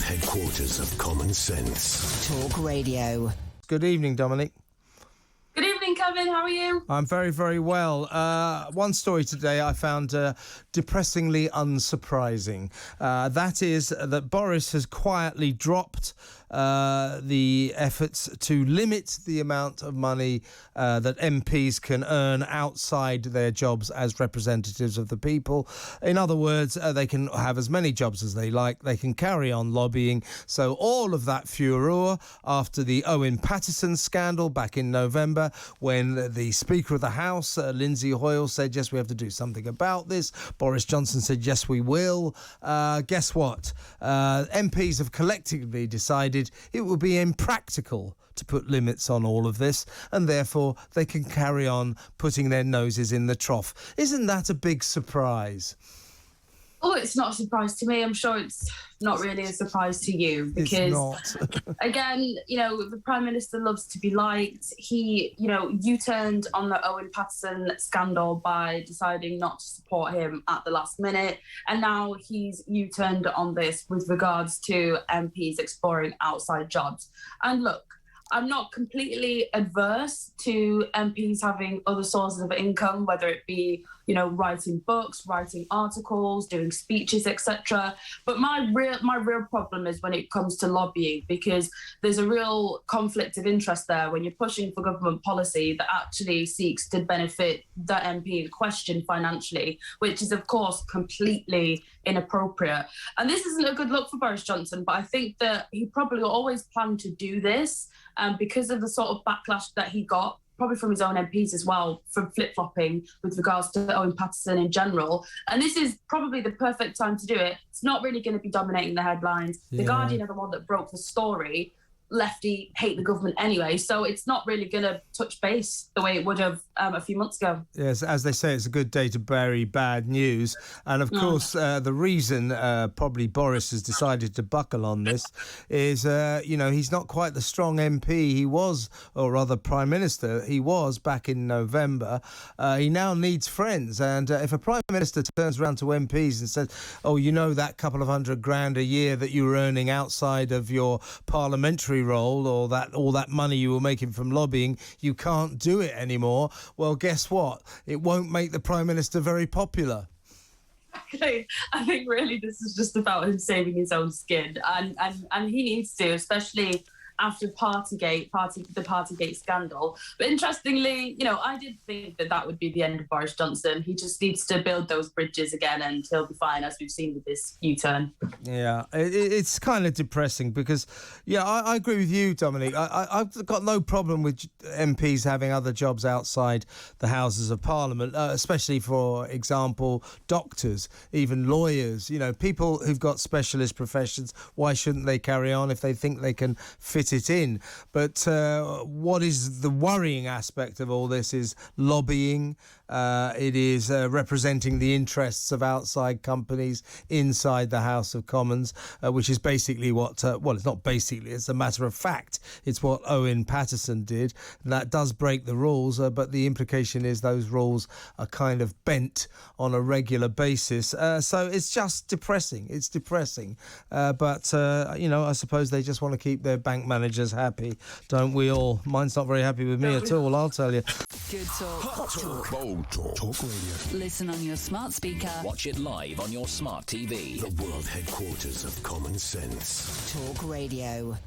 headquarters of common sense. Talk Radio. Good evening, Dominique. Good evening, Kevin. How are you? I'm very, very well. One story today I found depressingly unsurprising. That is that Boris has quietly dropped the efforts to limit the amount of money that MPs can earn outside their jobs as representatives of the people. In other words, they can have as many jobs as they like. They can carry on lobbying. So all of that furore after the Owen Paterson scandal back in November, when the Speaker of the House, Lindsay Hoyle, said, yes, we have to do something about this. Boris Johnson said, yes, we will. Guess what? MPs have collectively decided it will be impractical to put limits on all of this, and therefore they can carry on putting their noses in the trough. Isn't that a big surprise? Oh, it's not a surprise to me. I'm sure it's not really a surprise to you because, again, the Prime Minister loves to be liked. He, U-turned on the Owen Paterson scandal by deciding not to support him at the last minute. And now he's U-turned on this with regards to MPs exploring outside jobs. And look, I'm not completely adverse to MPs having other sources of income, whether it be, writing books, writing articles, doing speeches, etc. But my real problem is when it comes to lobbying, because there's a real conflict of interest there when you're pushing for government policy that actually seeks to benefit the MP in question financially, which is, of course, completely inappropriate. And this isn't a good look for Boris Johnson, but I think that he probably always planned to do this because of the sort of backlash that he got, probably from his own MPs as well, from flip-flopping with regards to Owen Paterson in general. And this is probably the perfect time to do it. It's not really going to be dominating the headlines. Yeah. The Guardian are the one that broke the story. Lefty hate the government anyway, so it's not really going to touch base the way it would have a few months ago. Yes, as they say, it's a good day to bury bad news. And of course, the reason probably Boris has decided to buckle on this is, he's not quite the strong MP he was, or rather Prime Minister he was back in November. He now needs friends. And if a Prime Minister turns around to MPs and says, oh, that couple of $100,000 a year that you were earning outside of your parliamentary role, or all that money you were making from lobbying, you can't do it anymore. Well, guess what? It won't make the Prime Minister very popular. I think really this is just about him saving his own skin, and he needs to, especially after the Partygate scandal. But interestingly, I did think that would be the end of Boris Johnson. He just needs to build those bridges again and he'll be fine, as we've seen with this U-turn. Yeah, it's kind of depressing because, I agree with you, Dominique. I've got no problem with MPs having other jobs outside the Houses of Parliament, especially, for example, doctors, even lawyers, people who've got specialist professions. Why shouldn't they carry on if they think they can fit it in? But what is the worrying aspect of all this is lobbying. It is representing the interests of outside companies inside the House of Commons, which is basically what, it's not basically, it's a matter of fact. It's what Owen Paterson did. And that does break the rules, but the implication is those rules are kind of bent on a regular basis. So it's just depressing. It's depressing. But I suppose they just want to keep their bank managers happy, don't we all? Mine's not very happy with me at all, I'll tell you. Good talk. Hot talk. Bold talk. Talk Radio. Listen on your smart speaker. Watch it live on your smart TV. The world headquarters of common sense. Talk Radio.